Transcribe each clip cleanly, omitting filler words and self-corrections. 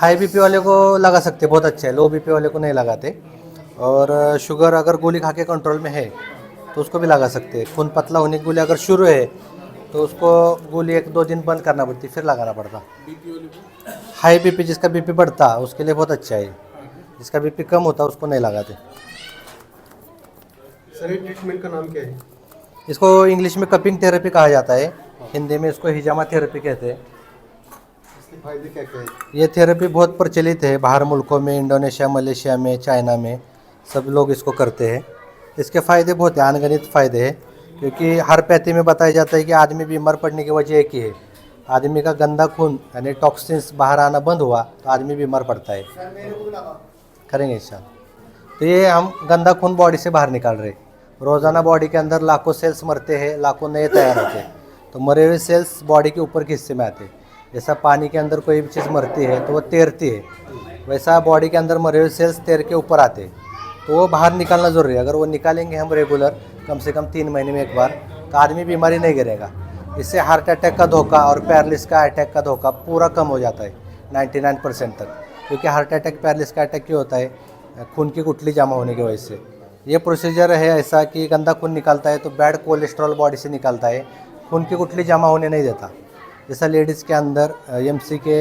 हाई BP वाले को लगा सकते, बहुत अच्छा है। लो बीपी वाले को नहीं लगाते। और शुगर अगर गोली खा के कंट्रोल में है तो उसको भी लगा सकते हैं। खून पतला होने की गोली अगर शुरू है तो उसको गोली 1-2 दिन बंद करना पड़ती, फिर लगाना पड़ता। हाई बीपी जिसका बीपी बढ़ता उसके लिए बहुत अच्छा है। जिसका बीपी कम होता उसको नहीं लगाते। सर ये ट्रीटमेंट का नाम क्या है? इसको इंग्लिश में कपिंग थेरेपी कहा जाता है, हिंदी में इसको हिजामा थेरेपी कहते हैं। इसके फायदे क्या क्या है? ये थेरेपी बहुत प्रचलित है बाहर मुल्कों में, इंडोनेशिया, मलेशिया में, चाइना में सब लोग इसको करते हैं। इसके फ़ायदे बहुत हैं, अनगिनत फ़ायदे हैं। क्योंकि हर पैथी में बताया जाता है कि आदमी बीमार पड़ने की वजह एक ही है, आदमी का गंदा खून यानी टॉक्सिन्स बाहर आना बंद हुआ तो आदमी बीमार पड़ता है। करेंगे इंशाल्लाह। तो ये हम गंदा खून बॉडी से बाहर निकाल रहे हैं। रोज़ाना बॉडी के अंदर लाखों सेल्स मरते हैं, लाखों नए तैयार होते हैं। तो मरे हुए सेल्स बॉडी के ऊपर के हिस्से में आते हैं। जैसा पानी के अंदर कोई भी चीज़ मरती है तो वो तैरती है, वैसा बॉडी के अंदर मरे हुए सेल्स तैर के ऊपर आते हैं। तो वो बाहर निकालना ज़रूरी है। अगर वो निकालेंगे हम रेगुलर कम से कम 3 महीने में एक बार, तो आदमी बीमारी नहीं गिरेगा। इससे हार्ट अटैक का धोखा और पैरालिस का अटैक का धोखा पूरा कम हो जाता है 99% तक। क्योंकि हार्ट अटैक पैरालिस का अटैक क्यों होता है? खून की गुठली जमा होने की वजह से। ये प्रोसीजर है ऐसा कि गंदा खून निकालता है तो बैड कोलेस्ट्रॉल बॉडी से निकालता है, खून की गुठली जमा होने नहीं देता। जैसा लेडीज़ के अंदर एमसी के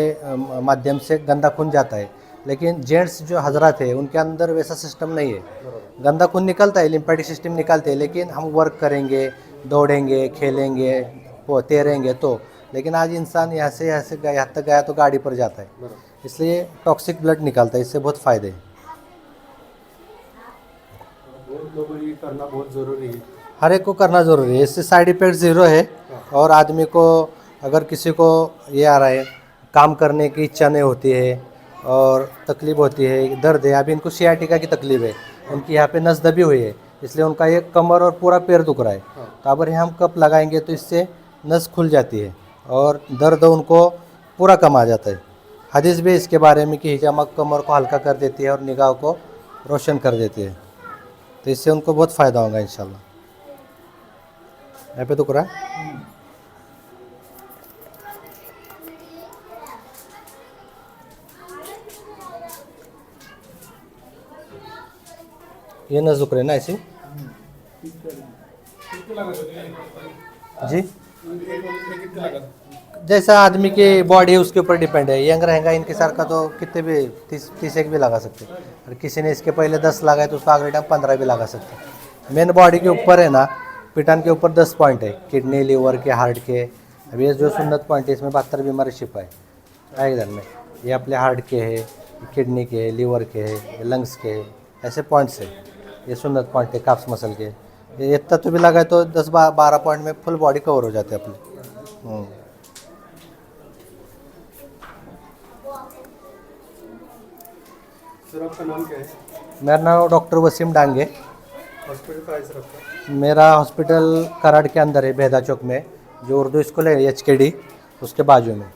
माध्यम से गंदा खून जाता है, लेकिन जेंट्स जो हजरात है उनके अंदर वैसा सिस्टम नहीं है। गंदा खून निकलता है, लिम्फेटिक सिस्टम निकालते हैं, लेकिन हम वर्क करेंगे, दौड़ेंगे, खेलेंगे, तैरेंगे तो। लेकिन आज इंसान यहाँ से यहाँ तक गया तो गाड़ी पर जाता है, इसलिए टॉक्सिक ब्लड निकालता है। इससे बहुत फ़ायदे हैं। बहुत लोगों को ये करना बहुत ज़रूरी है। हर एक को करना ज़रूरी है। इससे साइड इफ़ेक्ट ज़ीरो है। और आदमी को अगर किसी को ये आ रहा है, काम करने की इच्छा नहीं होती है और तकलीफ़ होती है, दर्द है, अभी इनको सियाटिका की तकलीफ़ है, उनकी यहाँ पे नस दबी हुई है, इसलिए उनका ये कमर और पूरा पैर दुख रहा है। तो अगर हम कप लगाएंगे तो इससे नस खुल जाती है और दर्द उनको पूरा कम आ जाता है। हदीस भी इसके बारे में कि हिजामा कमर को हल्का कर देती है और निगाह को रोशन कर देती है। तो इससे उनको बहुत फ़ायदा होगा इंशाल्लाह। यहाँ पे दुख रहा है। ये नस दुख रहे ना ऐसे जी। जैसा आदमी की बॉडी है उसके ऊपर डिपेंड है। यंग रहेगा इनके सर का तो कितने भी 30 एक भी लगा सकते हैं, और किसी ने इसके पहले 10 लगाए तो उसका अगले टाइम 15 भी लगा सकते हैं। मेन बॉडी के ऊपर है ना, पिटान के ऊपर 10 पॉइंट है, किडनी, लीवर के, हार्ट के। अभी ये जो सुन्नत पॉइंट है इसमें 72 बीमारी शिफा है इधर में। ये अपने हार्ट के है, किडनी के है, लीवर के है, लंग्स के है, ऐसे पॉइंट्स है। ये सुन्नत पॉइंट है काफ्स मसल के। ये इतना तो भी लगाए तो 10-12 पॉइंट में फुल बॉडी कवर हो जाते हैं अपनी। सर आपका नाम क्या है? मेरा नाम डॉक्टर वसीम डांगे। हॉस्पिटल का है सर आपका? मेरा हॉस्पिटल कराड़ के अंदर है, बेहदा चौक में, जो उर्दू स्कूल है HKD उसके बाजू में।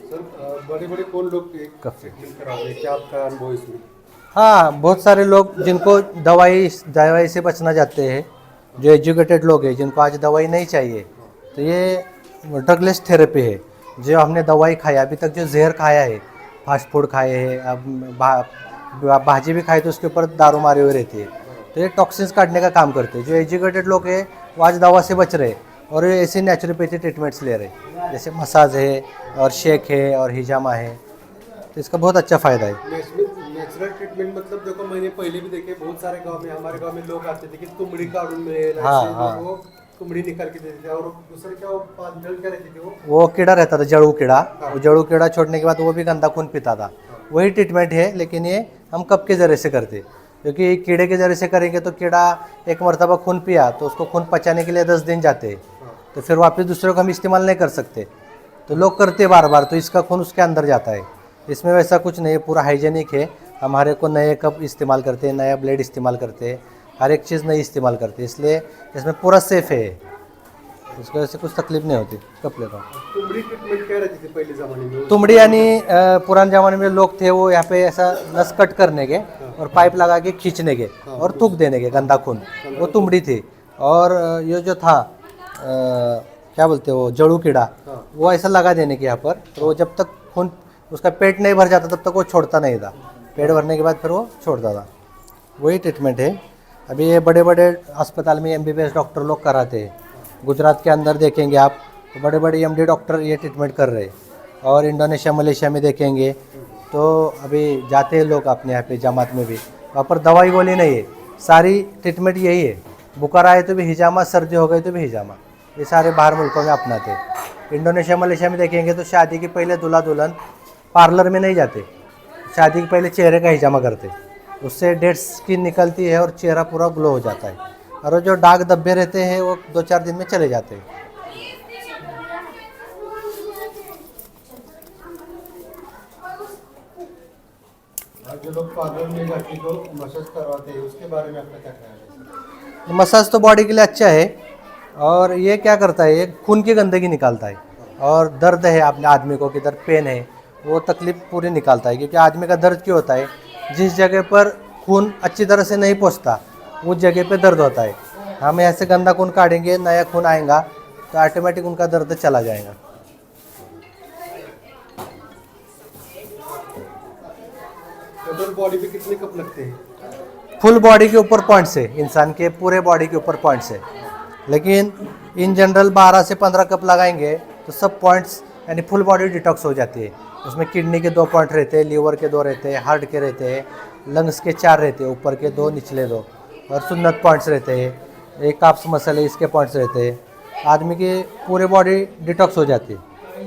सर बड़े बड़े कौन लोग ट्रीटमेंट कराते हैं, क्या आपका अनुभव इसमें? हाँ, बहुत सारे लोग जिनको दवाई से बचना चाहते हैं, जो एजुकेटेड लोग हैं, जिनको आज दवाई नहीं चाहिए, तो ये ड्रगलेस थेरेपी है। जो हमने दवाई खाया अभी तक, जो जहर खाया है, फास्ट फूड खाए हैं, अब भाजी भी खाई तो उसके ऊपर दारू मारी हुई रहती है, तो ये टॉक्सिन्स काटने का काम करते हैं। जो एजुकेटेड लोग हैं वो आज दवा से बच रहे और ये ऐसे नेचुरोपैथी ट्रीटमेंट्स ले रहे, जैसे मसाज है और शेक है और हिजामा है। तो इसका बहुत अच्छा फ़ायदा है। नेचुरल ट्रीटमेंट मतलब देखो, मैंने पहले भी देखे बहुत सारे गांव में, हमारे गांव में लोग आते थे कि तुमड़ी काटून में वो तुमड़ी निकाल के देते थे, और दूसरे क्या वो पांचल क्या रहती थी, वो कीड़ा रहता था, जड़ू कीड़ा। वो जड़ू कीड़ा छोड़ने के बाद वो भी गंदा खून पीता था। वही ट्रीटमेंट है, लेकिन ये हम कप के ज़रिए से करते, क्योंकि कीड़े के ज़रिए से करेंगे तो कीड़ा एक मरतबा खून पिया तो उसको खून पचाने के लिए 10 दिन जाते हैं, तो फिर वापस दूसरे को हम इस्तेमाल नहीं कर सकते। तो लोग करते बार बार, तो इसका खून उसके अंदर जाता है। इसमें वैसा कुछ नहीं है, पूरा हाइजेनिक है। हमारे को नए कप इस्तेमाल करते हैं, नया ब्लेड इस्तेमाल करते हैं, हर एक चीज़ नई इस्तेमाल करते हैं, इसलिए इसमें पूरा सेफ़ है। इसकी वजह से कुछ तकलीफ नहीं होती। कप लेता हूँ। तुमड़ी ट्रीटमेंट क्या रहती थी पहले ज़माने में? तुमड़ी यानी पुराने ज़माने में लोग थे वो यहाँ पे ऐसा नस कट करने के और पाइप लगा के खींचने के और थूक देने के गंदा खून, वो तुमड़ी थी। और ये जो था क्या बोलते हैं वो जड़ू कीड़ा, वो ऐसा लगा देने के यहाँ पर, तो वो जब तक खून उसका पेट नहीं भर जाता तब तक वो छोड़ता नहीं था, पेट भरने के बाद फिर वो छोड़ता था। वही ट्रीटमेंट है। अभी ये बड़े बड़े अस्पताल में MBBS डॉक्टर लोग कराते हैं। गुजरात के अंदर देखेंगे आप तो बड़े बड़े MD डॉक्टर ये ट्रीटमेंट कर रहे हैं। और इंडोनेशिया मलेशिया में देखेंगे तो अभी जाते हैं लोग अपने यहाँ पे जमात में भी, वहाँ पर दवाई गोली नहीं है, सारी ट्रीटमेंट यही है। बुखार आए तो भी हिजामा, सर्दी हो गई तो भी हिजामा, ये सारे बाहर मुल्कों में अपनाते हैं। इंडोनेशिया मलेशिया में देखेंगे तो शादी के पहले दूल्हा दुल्हन पार्लर में नहीं जाते, शादी के पहले चेहरे का हिजामा करते, उससे डेड स्किन निकलती है और चेहरा पूरा ग्लो हो जाता है, और वो जो दाग धब्बे रहते हैं वो 2-4 दिन में चले जाते हैं। और जो लोग पार्लर में जाके जो मसाज करवाते हैं उसके बारे में आपका क्या ख्याल है? मसाज तो बॉडी के लिए अच्छा है, और ये क्या करता है, ये खून की गंदगी निकालता है, और दर्द है अपने आदमी को किधर पेन है वो तकलीफ पूरी निकालता है। क्योंकि आदमी का दर्द क्यों होता है, जिस जगह पर खून अच्छी तरह से नहीं पहुंचता उस जगह पे दर्द होता है। हम ऐसे गंदा खून काटेंगे, नया खून आएगा तो ऑटोमेटिक उनका दर्द चला जाएगा। टोटल बॉडी पे कितने कप लगते हैं? फुल बॉडी के ऊपर पॉइंट्स है, इंसान के पूरे बॉडी के ऊपर पॉइंट्स है, लेकिन इन जनरल 12 से 15 कप लगाएंगे तो सब पॉइंट्स यानी फुल बॉडी डिटॉक्स हो जाती है। उसमें किडनी के 2 पॉइंट रहते हैं, लीवर के 2 रहते हैं, हार्ट के रहते हैं, लंग्स के 4 रहते हैं, ऊपर के 2 निचले 2, और सुन्नत पॉइंट्स रहते हैं, एक काप्स मसल है इसके पॉइंट्स रहते हैं। आदमी की पूरे बॉडी डिटॉक्स हो जाती है। ये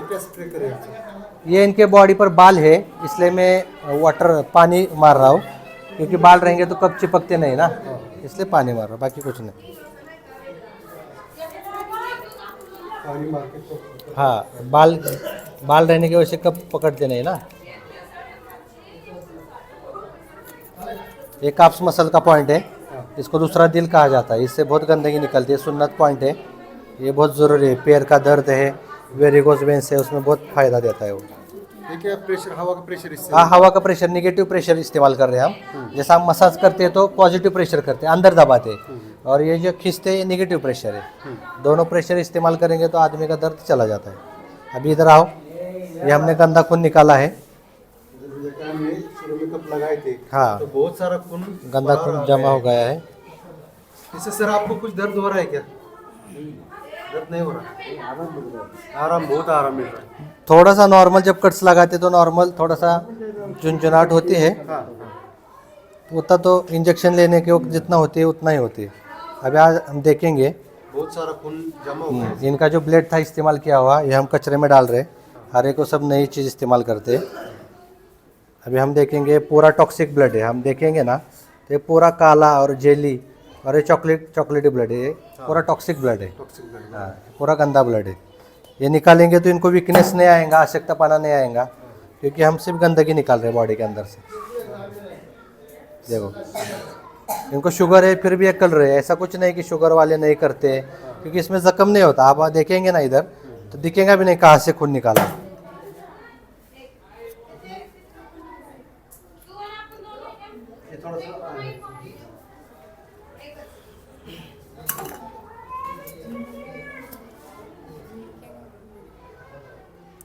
क्या स्प्रे करें आपसे? ये इनके बॉडी पर बाल है इसलिए मैं वाटर पानी मार रहा हूँ, क्योंकि बाल रहेंगे तो कब चिपकते नहीं ना, इसलिए पानी मार रहा हूँ, बाकी कुछ नहीं। पानी मार के तो हाँ, बाल रहने की वजह से कब पकड़ते नहीं ना। ये काप्स मसल का पॉइंट है, इसको दूसरा दिल कहा जाता है, इससे बहुत गंदगी निकलती है। सुन्नत पॉइंट है, ये बहुत ज़रूरी है। पैर का दर्द है, वेरिकोज वेंस है, उसमें बहुत फ़ायदा देता है वो। ये क्या प्रेशर, हवा का प्रेशर इससे? हाँ, हवा का प्रेशर, निगेटिव प्रेशर इस्तेमाल कर रहे हैं हम। जैसा हम मसाज करते हैं तो पॉजिटिव प्रेशर करते हैं, अंदर दबाते हैं, और ये जो खींचते हैं नेगेटिव प्रेशर है। दोनों प्रेशर इस्तेमाल करेंगे तो आदमी का दर्द चला जाता है। अभी इधर आओ, ये हमने गंदा खून निकाला है। हमने शुरू में कप लगाए थे, हाँ, तो बहुत सारा खून गंदा बाहर खून आ जमा हो गया है। इससे सर आपको कुछ दर्द हो रहा है क्या? दर्द नहीं हो रहा? आराम, बहुत आराम मिल रहा है। थोड़ा सा नॉर्मल जब कट्स लगाते तो नॉर्मल थोड़ा सा झुंझुनाहट होती है, हाँ, उतना तो इंजेक्शन लेने के वक्त जितना होती है उतना ही होती है। अभी आज हम देखेंगे बहुत सारा खून जमा हो गया है। इनका जो ब्लेड था इस्तेमाल किया हुआ, ये हम कचरे में डाल रहे हैं। हर एक को सब नई चीज़ इस्तेमाल करते हैं। अभी हम देखेंगे पूरा टॉक्सिक ब्लड है, हम देखेंगे ना तो ये पूरा काला और जेली, और ये चॉकलेटी ब्लड है, ये पूरा टॉक्सिक ब्लड है। Toxic blood. हाँ, पूरा गंदा ब्लड है। ये निकालेंगे तो इनको वीकनेस नहीं आएगा, अशक्तपना नहीं आएगा, क्योंकि हम सिर्फ गंदगी निकाल रहे हैं बॉडी के अंदर से। देखो, इनको शुगर है फिर भी ये कर रहे हैं, ऐसा कुछ नहीं कि शुगर वाले नहीं करते, क्योंकि इसमें जख्म नहीं होता। आप देखेंगे ना इधर तो दिखेगा भी नहीं कहाँ से खून निकाला। ये थोड़ा सा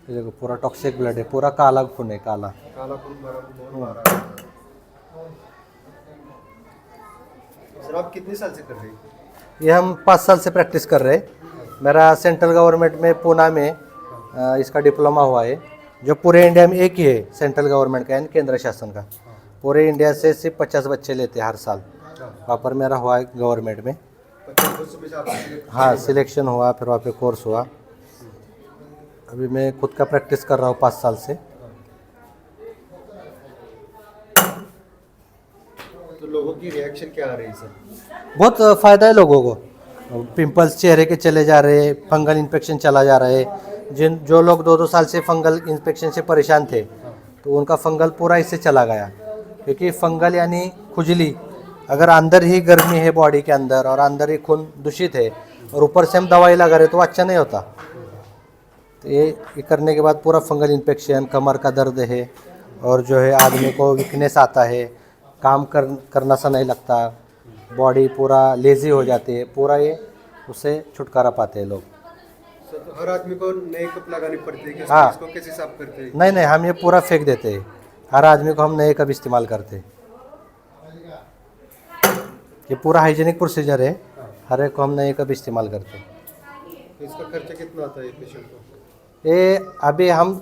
ये देखो पूरा टॉक्सिक ब्लड है, पूरा काला खून है, काला। काला खून भरा, बहुत भरा है। सर आप कितने साल से कर रहे हैं? ये हम 5 साल से प्रैक्टिस कर रहे हैं। मेरा सेंट्रल गवर्नमेंट में पूना में इसका डिप्लोमा हुआ है, जो पूरे इंडिया में एक ही है सेंट्रल गवर्नमेंट का, यानी केंद्र शासन का। पूरे इंडिया से सिर्फ 50 बच्चे लेते हैं हर साल। वहाँ पर मेरा हुआ है गवर्नमेंट में। 50 वर्ष में से आपका select- हाँ, सिलेक्शन हुआ, फिर वहाँ पे कोर्स हुआ। अभी मैं खुद का प्रैक्टिस कर रहा हूँ 5 साल से। तो लोगों की रिएक्शन क्या आ रही है सर? बहुत फ़ायदा है लोगों को। पिंपल्स चेहरे के चले जा रहे हैं, फंगल इन्फेक्शन चला जा रहा है। जो लोग 2-2 साल से फंगल इन्फेक्शन से परेशान थे तो उनका फंगल पूरा इससे चला गया। क्योंकि फंगल यानी खुजली, अगर अंदर ही गर्मी है बॉडी के अंदर और अंदर ही खून दूषित है और ऊपर से हम दवाई लगा रहे तो अच्छा नहीं होता। तो ये करने के बाद पूरा फंगल इन्फेक्शन, कमर का दर्द है, और जो है आदमी को वीकनेस आता है, काम करना सा नहीं लगता, बॉडी पूरा लेज़ी हो जाती है, पूरा ये उससे छुटकारा पाते हैं लोग। सर तो हर आदमी को नए कप लगानी पड़ती है कि हाँ। इसको कैसे साफ करते हैं? नहीं नहीं, हम ये पूरा फेंक देते हैं। हर आदमी को हम नए कप इस्तेमाल करते हैं। ये पूरा हाइजीनिक प्रोसीजर है, हर एक को हम नए कप इस्तेमाल करते हैं। तो इसका खर्चा कितना आता है पेशेंट को? ये अभी हम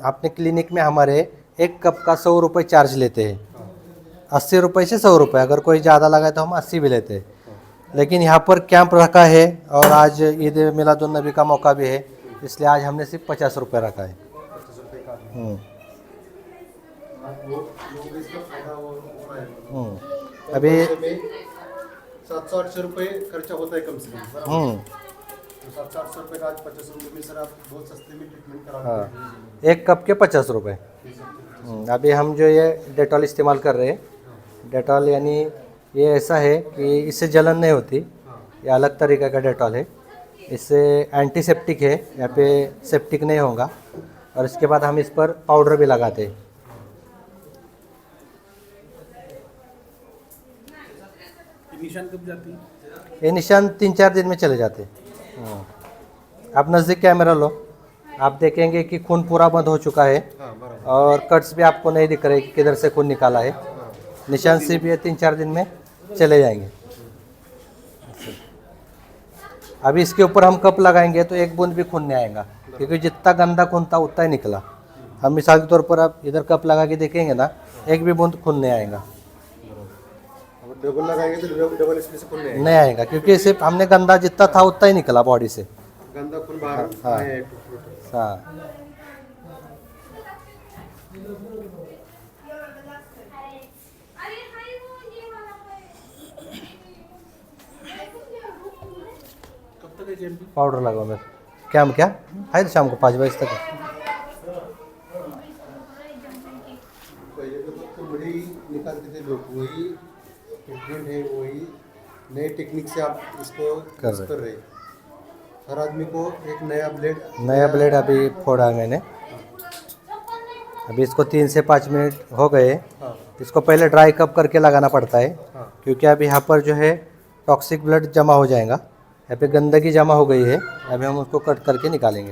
अपने क्लिनिक में हमारे एक कप का 100 रुपये चार्ज लेते हैं। 80 रुपये से 100 रुपये, अगर कोई ज़्यादा लगाए तो हम 80 भी लेते हैं। लेकिन यहाँ पर कैंप रखा है और आज ईद मिलादुन नबी का मौका भी है, इसलिए आज हमने सिर्फ 50 रुपये रखा है। 50 रुपये का हम्म, वो लोगों को इसका फायदा हो रहा है। हम्म। अभी 700-800 रुपये खर्चा होता है कम से कम, बराबर? हम्म, तो 700-800 रुपये का आज 50 रुपये में सर आप बहुत सस्ते में ट्रीटमेंट करा हाँ, देते एक कप के 50 रुपये। अभी हम जो ये डेटॉल इस्तेमाल कर रहे हैं, डेटॉल यानी ये ऐसा है कि इससे जलन नहीं होती, ये अलग तरीके का डेटॉल है। इससे एंटीसेप्टिक है, यहाँ पे सेप्टिक नहीं होगा। और इसके बाद हम इस पर पाउडर भी लगाते हैं। निशान कब जाती है? ये निशान 3-4 दिन में चले जाते हैं। आप नज़दीक कैमरा लो, आप देखेंगे कि खून पूरा बंद हो चुका है हाँ, बराबर। और कट्स भी आपको नहीं दिख रहे कि किधर से खून निकाला है। निशान से भी 3-4 दिन में चले जाएंगे। अभी इसके ऊपर हम कप लगाएंगे तो एक बूंद भी खून नहीं आएगा, क्योंकि जितना गंदा खून था उतना ही निकला। हम मिसाल के तौर पर आप इधर कप लगा के देखेंगे ना, एक भी बूंद खून नहीं आएगा। अब डबल लगाएंगे तो डबल इसमें से खून नहीं आएगा। नहीं आएगा, क्योंकि सिर्फ हमने गंदा जितना था उतना ही निकला बॉडी से। गंदा खून बाहर हाँ। आया है, टूट-टूट। हाँ, कब तक है कैंप? पाउडर लगाओ मेरे क्या हम क्या है, शाम को 5 बजे तक। पहले तो कुमड़ी निकालते थे लोग, वही ट्रीटमेंट है, वही नए टेक्निक से आप इसको कर यूज़ कर रहे हैं। हर आदमी को एक नया ब्लेड अभी फोड़ा है मैंने। अभी इसको 3 से 5 मिनट हो गए। हाँ, इसको पहले ड्राई कप करके लगाना पड़ता है, हाँ, क्योंकि अभी यहाँ पर जो है टॉक्सिक ब्लड जमा हो जाएगा। यहाँ पे गंदगी जमा हो गई है, अभी हम उसको कट करके निकालेंगे।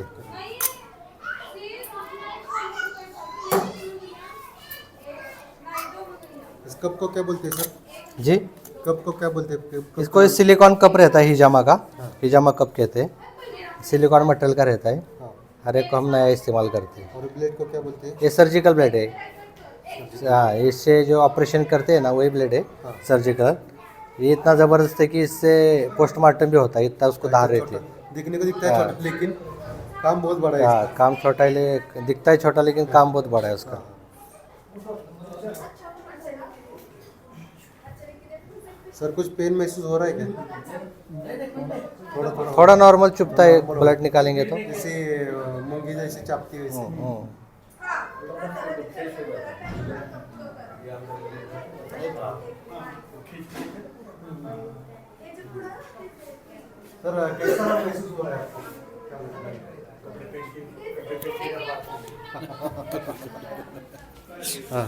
इस कप को क्या बोलते हैं सर? जी, कप को क्या बोलते हैं? कप इसको सिलिकॉन कप रहता है हिजामा का, हाँ। हिजामा कप कहते हैं। सिलिकॉन मटेरियल का रहता है, हाँ, हर एक को हम नया इस्तेमाल करते हैं। और ब्लेड को क्या बोलते हैं? ये सर्जिकल ब्लेड है। हाँ, इससे जो ऑपरेशन करते हैं ना वही ब्लेड है, हाँ। सर्जिकल। ये इतना ज़बरदस्त है कि इससे पोस्टमार्टम भी होता है, इतना उसको धार रहती है। दिखने को दिखता है छोटा, लेकिन काम बहुत बड़ा है हाँ, काम छोटा है, दिखता है छोटा लेकिन काम बहुत बड़ा है उसका। सर कुछ पेन महसूस हो रहा है क्या? थोड़ा थोड़ा थोड़ा नॉर्मल चुभता है, ब्लड निकालेंगे तो। जैसे मूंगी जैसे चापती है वैसे। हम्म। सर कैसा महसूस हो रहा है आपको? हाँ,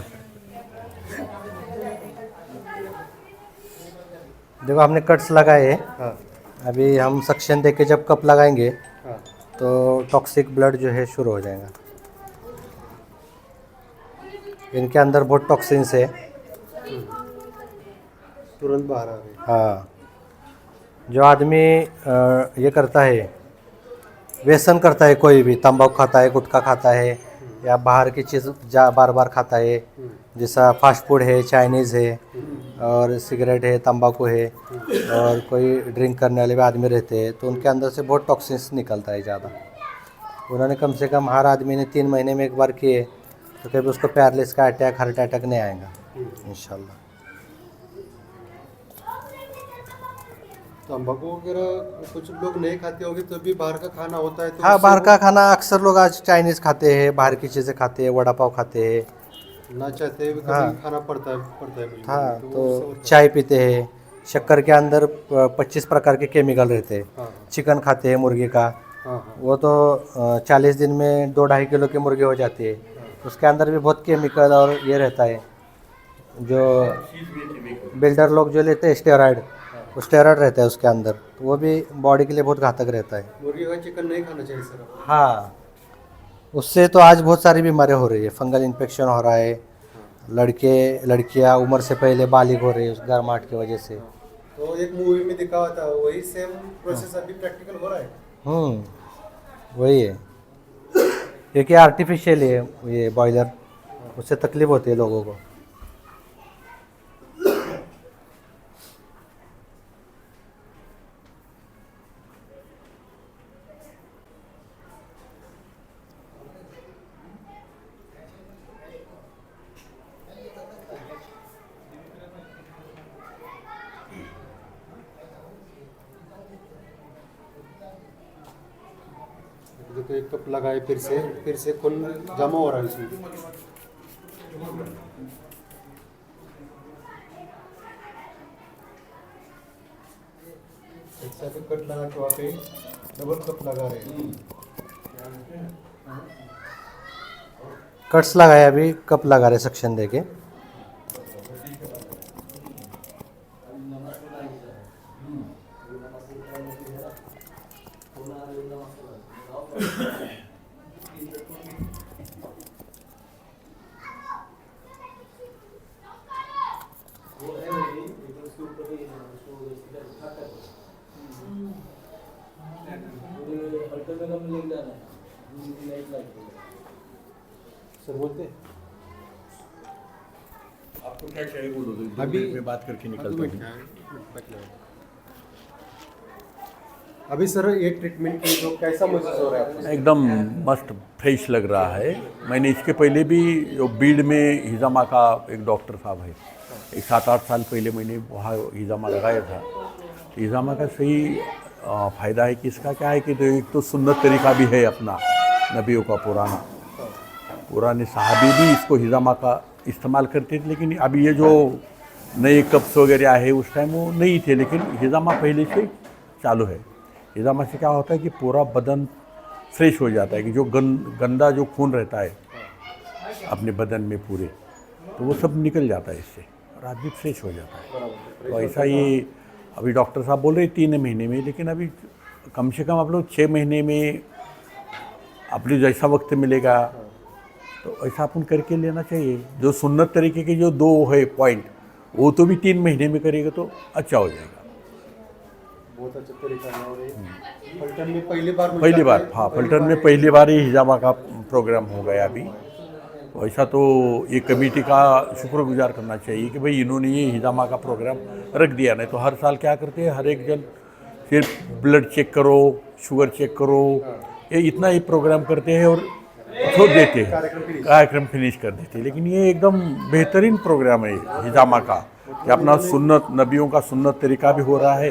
देखो हमने कट्स लगाए हैं। हाँ, अभी हम सक्शन दे के जब कप लगाएंगे हाँ, तो टॉक्सिक ब्लड जो है शुरू हो जाएगा। इनके अंदर बहुत टॉक्सिन्स है। तुरंत बाहर आ गए। हाँ, जो आदमी ये करता है, व्यसन करता है, कोई भी तंबाकू खाता है, गुटखा खाता है या बाहर की चीज़ बार बार खाता है, जैसा फास्ट फूड है, चाइनीज़ है और सिगरेट है, तंबाकू है, और कोई ड्रिंक करने वाले भी आदमी रहते हैं, तो उनके अंदर से बहुत टॉक्सिन्स निकलता है ज़्यादा। उन्होंने कम से कम हर आदमी ने 3 महीने में एक बार किए तो कभी उसको पैरालिसिस का अटैक, हार्ट अटैक नहीं आएगा इंशाल्लाह। तंबाकू वगैरह कुछ लोग नहीं खाते होंगे, तो भी बाहर का खाना होता है तो हाँ, उससे बाहर का वो खाना अक्सर लोग आज चाइनीज़ खाते हैं, बाहर की चीज़ें खाते हैं, वड़ा पाव खाते हैं। ना चाहते हुए कभी हाँ। खाना पड़ता है बिल्कुल। हाँ, तो उससे तो होता है। चाय पीते हैं। शक्कर के अंदर 25 प्रकार के केमिकल रहते हैं। हाँ, चिकन खाते हैं मुर्गी का, हाँ, हाँ, वो तो 40 दिन में 2-2.5 किलो की मुर्गी हो जाती है। उसके अंदर भी बहुत केमिकल और ये रहता है। जो बिल्डर लोग जो लेते हैं स्टेरॉइड, वो स्टेरॉइड रहता है उसके अंदर, तो वो भी बॉडी के लिए बहुत घातक रहता है। मुर्गी का चिकन नहीं खाना चाहिए सर। हाँ, उससे तो आज बहुत सारी बीमारियाँ हो रही है, फंगल इन्फेक्शन हो रहा है, लड़के लड़कियाँ उम्र से पहले बालिग हो रही है उस गर्माहट की वजह से। तो एक मूवी में दिखा हुआ था, वही सेम प्रोसेस अभी प्रैक्टिकल हो रहा है। वही है, क्योंकि आर्टिफिशियल है ये बॉयलर, उससे तकलीफ होती है लोगों को। देखो एक कप लगाए, फिर से खून जमा हो रहा है इसमें। ऐसा भी कट लगा के वाकई डबल कप लगा रहे हैं। कट्स लगाए, अभी कप लगा रहे सक्शन देके। सर बोलते आपको क्या चाहिए बोलो, तो अभी मैं बात करके निकलता हूँ। अभी सर ये ट्रीटमेंट की तो कैसा महसूस हो रहा है आपको? एकदम मस्त फ्रेश लग रहा है। मैंने इसके पहले भी जो बीड में हिजामा का एक डॉक्टर साहब है, एक 7-8 साल पहले मैंने वहाँ हिजामा लगाया था। हिजामा का सही फ़ायदा है कि इसका क्या है कि तो एक तो सुन्नत तरीका भी है अपना, नबियों का पुराने सहाबी भी इसको हिजामा का इस्तेमाल करते थे, लेकिन अभी ये जो नए कप्स वगैरह है उस टाइम वो नहीं थे, लेकिन हिजामा पहले से चालू है। हिजामा से क्या होता है कि पूरा बदन फ्रेश हो जाता है, कि जो गंदा जो खून रहता है अपने बदन में पूरे, तो वो सब निकल जाता है इससे और आदमी फ्रेश हो जाता है। तो ऐसा ये अभी डॉक्टर साहब बोल रहे 3 महीने में, लेकिन अभी कम से कम आप लोग 6 महीने में अपने जैसा वक्त मिलेगा तो ऐसा अपन करके लेना चाहिए। जो सुन्नत तरीके के जो 2 है पॉइंट, वो तो भी 3 महीने में करेगा तो अच्छा हो जाएगा। बहुत अच्छा तरीका है। और ये पलटन में पहली बार हाँ, पलटन में पहली बार ही हिजामा का प्रोग्राम हो गया अभी। वैसा तो ये कमेटी का शुक्रगुजार करना चाहिए कि भाई इन्होंने ये हिजामा का प्रोग्राम रख दिया। नहीं तो हर साल क्या करते हैं, हर एक जन सिर्फ ब्लड चेक करो, शुगर चेक करो, ये इतना ही प्रोग्राम करते हैं और छोड़ देते हैं, कार्यक्रम फिनिश कर देते हैं। लेकिन ये एकदम बेहतरीन प्रोग्राम है हिजामा का, कि अपना सुन्नत, नबियों का सुन्नत तरीका भी हो रहा है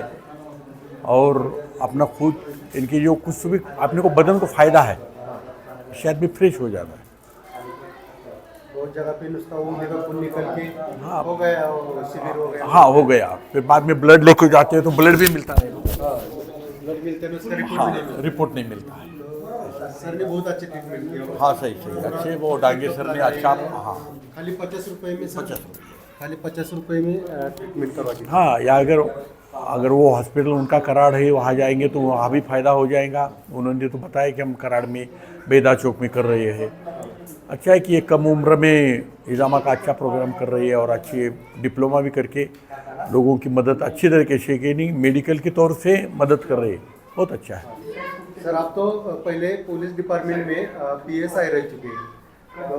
और अपना खुद इनकी जो कुछ भी अपने को बदन को फ़ायदा है, शायद भी फ्रेश हो जाता है। बहुत जगह पे नुस्खा वो जगह खून निकल के हो गया, और शिविर हो गया। हाँ, हो गया। फिर बाद में ब्लड लेके जाते हैं तो ब्लड भी मिलता है। ब्लड मिलते हैं, उसका रिपोर्ट भी नहीं मिलता। रिपोर्ट नहीं मिलता है। सर ने बहुत अच्छे ट्रीटमेंट किया। हाँ, सही अच्छे, वो डांगे सर ने अच्छा। हाँ, खाली 50 रुपये में सर, खाली 50 रुपये में ट्रीटमेंट करवा के। हाँ, या अगर वो हॉस्पिटल उनका कराड़ है वहाँ जाएंगे तो वहाँ भी फ़ायदा हो जाएगा। उन्होंने तो बताया कि हम कराड़ में बेदा चौक में कर रहे हैं। अच्छा है कि ये कम उम्र में हिजामा का अच्छा प्रोग्राम कर रही है और अच्छी डिप्लोमा भी करके लोगों की मदद अच्छी तरीके से, कि नहीं मेडिकल के तौर से मदद कर रही है। बहुत अच्छा है। सर आप तो पहले पुलिस डिपार्टमेंट में PSI रह चुके हैं, तो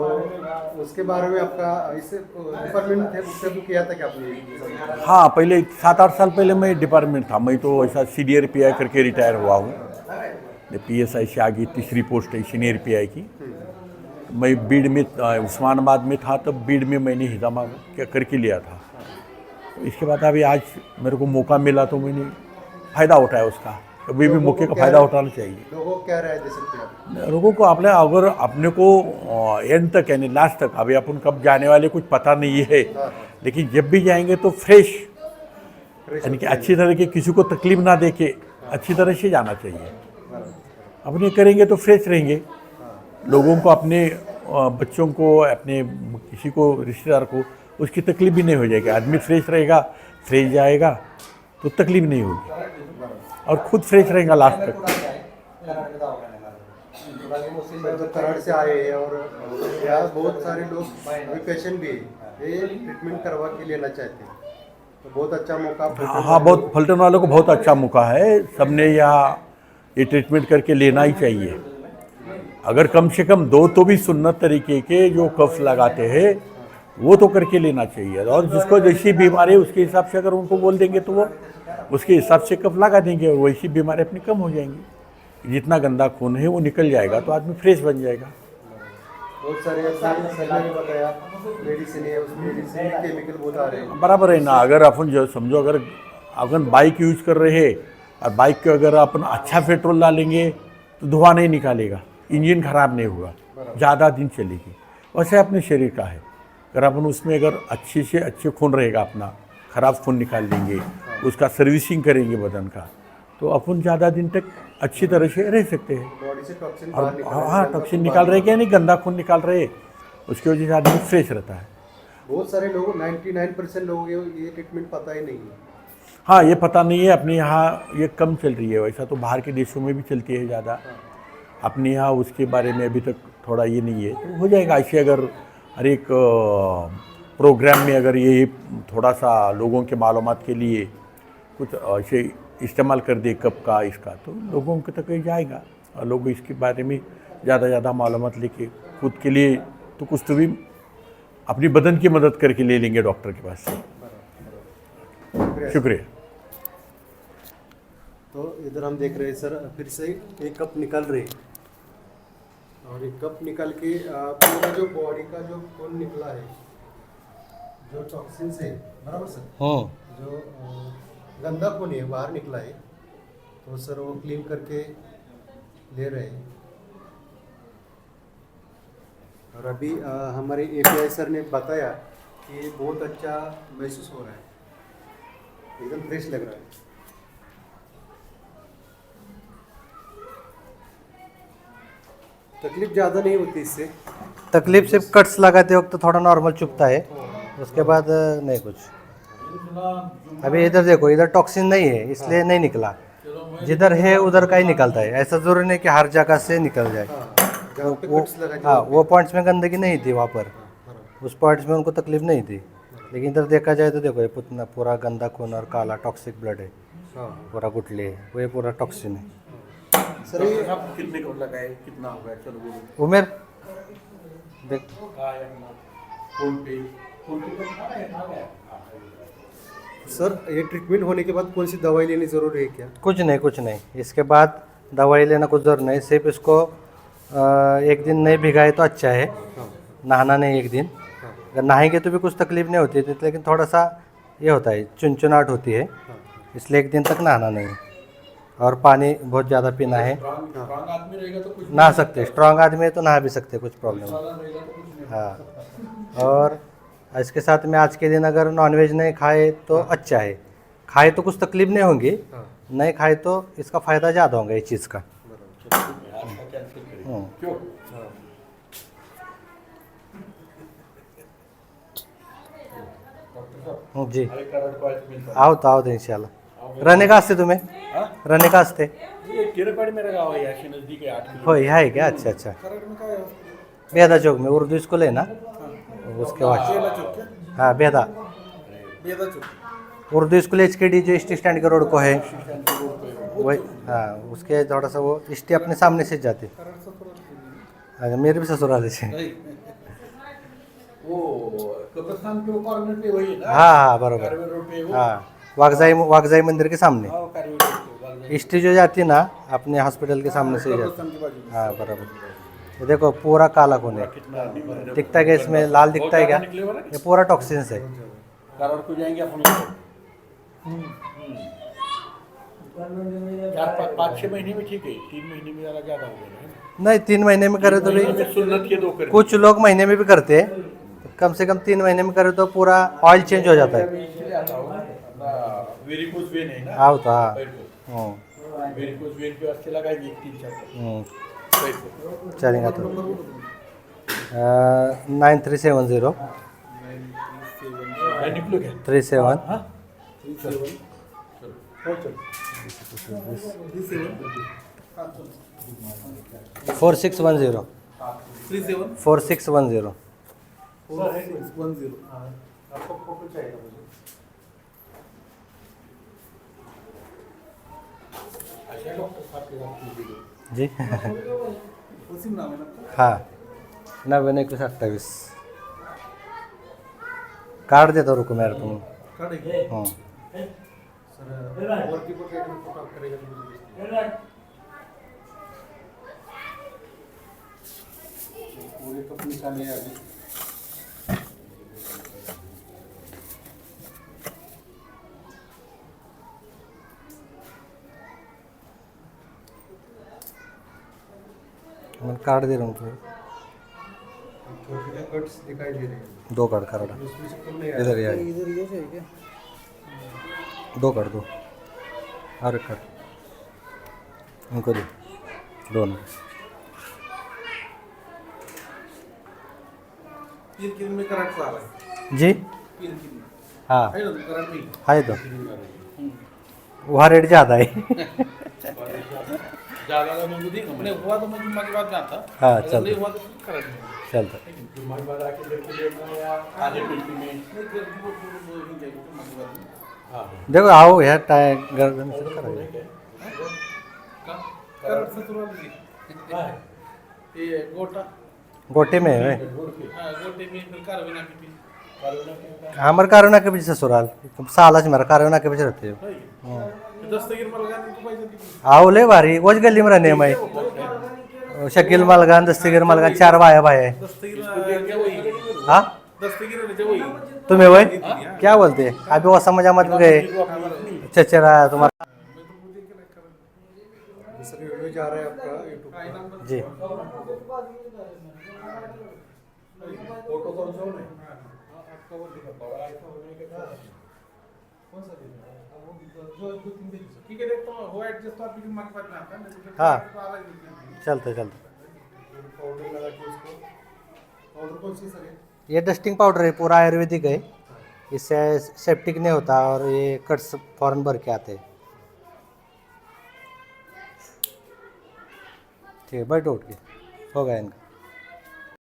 उसके बारे में आपका इस डिपार्टमेंट थे उससे भी किया था क्या आपने? हाँ, पहले 7-8 साल पहले मैं डिपार्टमेंट था। मैं तो ऐसा सीनियर PI करके रिटायर हुआ हूँ। PSI से आगे तीसरी पोस्ट है सीनियर PI की। मैं बीड में, उस्मानाबाद में था, तब बीड में मैंने हिजामा करके लिया था। इसके बाद अभी आज मेरे को मौका मिला तो मैंने फ़ायदा उठाया उसका। कभी भी मौके का फ़ायदा उठाना चाहिए। लोगों को क्या राय दे सकते हैं आप? लोगों को अगर अपने को एंड तक यानी लास्ट तक, अभी अपन कब जाने वाले कुछ पता नहीं है, लेकिन जब भी जाएंगे तो फ्रेश यानी कि अच्छी तरह के, किसी को तकलीफ ना दे के अच्छी तरह से जाना चाहिए। अपने करेंगे तो फ्रेश रहेंगे। लोगों को, अपने बच्चों को, अपने किसी को, रिश्तेदार को उसकी तकलीफ भी नहीं हो जाएगी। आदमी फ्रेश रहेगा, फ्रेश जाएगा तो तकलीफ नहीं होगी और खुद फ्रेश रहेगा लास्ट तक। तो कराड़ से आए हैं और यहाँ बहुत सारे लोग अभी पेशेंट भी है, ये ट्रीटमेंट करवा के लेना चाहते हैं, तो बहुत अच्छा मौका हाँ, बहुत फल्टन वालों को बहुत अच्छा मौका है। सबने यहाँ ये ट्रीटमेंट करके लेना ही चाहिए। अगर कम से कम 2 तो भी सुन्नत तरीके के जो कफ लगाते हैं वो तो करके लेना चाहिए, और जिसको जैसी बीमारी है उसके हिसाब से अगर उनको बोल देंगे तो वो उसके हिसाब से कफ लगा देंगे और वैसी बीमारी अपनी कम हो जाएंगी। जितना गंदा खून है वो निकल जाएगा तो आदमी फ्रेश बन जाएगा। बहुत सारे ने बताया मेडिसिन है, उस मेडिसिन में केमिकल बहुत आ रहे हैं। बराबर है ना। अगर अपन जो समझो अगर अपन बाइक यूज कर रहे हैं और बाइक के अगर अपन अच्छा पेट्रोल डालेंगे तो धुआं नहीं निकालेगा, इंजन खराब नहीं होगा, ज़्यादा दिन चलेगी। वैसे अपने शरीर का है, अगर अपन उसमें अगर अच्छे से अच्छे खून रहेगा अपना, ख़राब खून निकाल देंगे, उसका सर्विसिंग करेंगे बदन का, तो अपन ज़्यादा दिन तक अच्छी तरह से रह सकते हैं। बॉडी से टॉक्सिन और बाहर निकल हाँ, टॉक्सिन निकाल रहे क्या नहीं, गंदा खून निकाल रहे, उसकी वजह से आदमी फ्रेश रहता है। बहुत सारे लोगों 99% लोगों को ये ट्रीटमेंट पता ही नहीं है। हाँ, ये पता नहीं है, अपने यहाँ ये कम चल रही है। वैसा तो बाहर के देशों में भी चलती है ज़्यादा, अपने यहाँ उसके बारे में अभी तक थोड़ा ये नहीं है। तो हो जाएगा ऐसे, अगर हर एक प्रोग्राम में अगर ये थोड़ा सा लोगों के मालूमात के लिए कुछ ऐसे इस्तेमाल कर दे कप का इसका, तो लोगों के तक ये जाएगा और लोग इसके बारे में ज़्यादा मालूमात लेके खुद के लिए तो कुछ तो भी अपनी बदन की मदद करके ले लेंगे डॉक्टर के पास से। शुक्रिया। तो इधर हम देख रहे हैं सर, फिर से एक कप निकल रहे हैं और एक कप निकल के पूरा जो बॉडी का जो खून निकला है, जो टॉक्सिन से, बराबर सर, जो गंदा खून है बाहर निकला है, तो सर वो क्लीन करके ले रहे हैं। और अभी हमारे API सर ने बताया कि बहुत अच्छा महसूस हो रहा है, एकदम फ्रेश लग रहा है। तकलीफ ज़्यादा नहीं होती इससे। तकलीफ सिर्फ कट्स लगाते वक्त थोड़ा नॉर्मल चुभता है, उसके बाद नहीं कुछ। अभी इधर देखो, इधर टॉक्सिन नहीं है इसलिए नहीं निकला, जिधर है उधर का ही निकलता है। ऐसा जरूरी नहीं कि हर जगह से निकल जाए। जहाँ पे कट्स लगा हाँ, वो पॉइंट्स में गंदगी नहीं थी वहाँ पर, उस पॉइंट्स में उनको तकलीफ नहीं थी। लेकिन इधर देखा जाए तो देखो, ये पूरा गंदा खून और काला टॉक्सिक ब्लड है, पूरा गुटली है, वो ये पूरा टॉक्सिन है। सर ये कितने को लगाए, कितना हो गया, चलो बोलो। उमेर देख, सर ये ट्रीटमेंट होने के बाद कौन सी दवाई लेनी जरूरी है क्या? कुछ नहीं, इसके बाद दवाई लेना कुछ जरूर नहीं। सिर्फ इसको एक दिन नहीं भिगाए तो अच्छा है, नहाना नहीं एक दिन। अगर नहाएंगे तो भी कुछ तकलीफ नहीं होती है, लेकिन थोड़ा सा ये होता है, चुनचुनाहट होती है, इसलिए एक दिन तक नहाना नहीं। और पानी बहुत ज़्यादा पीना है। नहा सकते, स्ट्रांग आदमी है तो नहा भी सकते, कुछ प्रॉब्लम नहीं। हाँ, और इसके साथ में आज के दिन अगर नॉनवेज नहीं खाए तो अच्छा है, खाए तो कुछ तकलीफ नहीं होगी, नहीं खाए तो इसका फ़ायदा ज़्यादा होगा इस चीज़ का। जी, आओ तो इंशाल्लाह। रहने का असते तुम्हें, रहने का असते हो, यहाँ है क्या? अच्छा, बेदा चौक में उर्दू स्कूल है ना, उसके बाद। हाँ, बेदा उर्दू स्कूल HKD जो स्टी स्टैंड के रोड को है, वही। हाँ, उसके थोड़ा सा वो स्टे अपने सामने से जाते। अच्छा, मेरे भी ससुराल से। हाँ, बराबर। हाँ, वागजाई मंदिर के सामने स्टे जो जाती है ना, अपने हॉस्पिटल के सामने से जाती। हाँ, बराबर। ये देखो पूरा काला खून है, दिखता है क्या इसमें? लाल दिखता है क्या? ये पूरा टॉक्सिन है। यार 5-6 महीने में ठीक है, 3 महीने में ज़्यादा हो गया। नहीं, 3 महीने में करे तो भी, सुन्नत के 2 कर, कुछ लोग महीने में भी करते हैं, कम से कम 3 महीने में करे तो पूरा ऑयल चेंज हो जाता है। वेरिकोज वेन है ना, आओ तो। हाँ, वेरिकोज वेन के वास्ते लगाएंगे 3-4 चलेगा तो 9370 निकलो क्या 37 हो चल 4610 37 4610 4610 हाँ आपको फोटो चाहिए मुझे अच्छा डॉक्टर साहब के साथ वीडियो जी वसीम नाम है ना आपका? हाँ 992128 कार्ड देता रुको मेरे तुम कार्ड है क्या? हाँ सर और की पोर्ट्रेट में फोटो आप करेगा तो मुझे भेज दीजिए। पूरे कप निकाले हैं अभी मैं कार्ड दे रहा हूँ तुम्हें छोटे कट्स दिखाई दे रहे हैं 2 कार्ड कार्ड उसमें से कम नहीं आ इधर ही आए इधर ये है क्या? 2 कार्ड दो और एक कार्ड उनको दो दोनों पीर किन में कराट साल है जी पीर किन में हाँ है ना कराट में है तो वहाँ रेट ज़्यादा है ज्यादा का मुझे देख अपने हुआ तो मुझे माँ की बात में आता हाँ, अगर चल। नहीं हुआ तो कराट में चलता जुम्मन बाजार के लड़के लेना है या आधे पेटी में नहीं कर वो ही जाएगी तो माँ की बात में हाँ देखो आओ यार टाइम गर्दन से करेंगे का कराट से तुरंत ली ये गोटा गोटे में है हाँ गोटे में फिर कारविना की भी हमारे कारोना के पीछे ससुराल सालाच मेरा कारोना के पीछे रहते हो दस्तगीर मलगान को पैसे दी आओ ले भारी वोज गली में रहने मैं शकील मलगान दस्तगीर मलगान 4 भाई है दस्तगीर क्या वही हाँ दस्तगीर जो वही तुम्हें वही क्या बोलते अभी वो समझ मत गए चचेरा तुम्हारा सर वीडियो जा रहा है आपका यूट्यूब पर जी फोटो कौन सा होना है आपका वो दिखा बड़ा ऐसा होने के बाद कौन सा दिखा वो जो 2-3 दिन ठीक है देखता हूँ वो एडजस्ट तो आपकी माँ के पास में आता है नहीं तो हाँ। तो आवाज नहीं आती। चलते चलते पाउडर लगा के उसको पाउडर कौन सी सर है ये डस्टिंग पाउडर है पूरा आयुर्वेदिक है इससे सेप्टिक नहीं होता और ये कट्स फौरन भर के आते हैं ठीक है बैठो उठ के हो गया इनका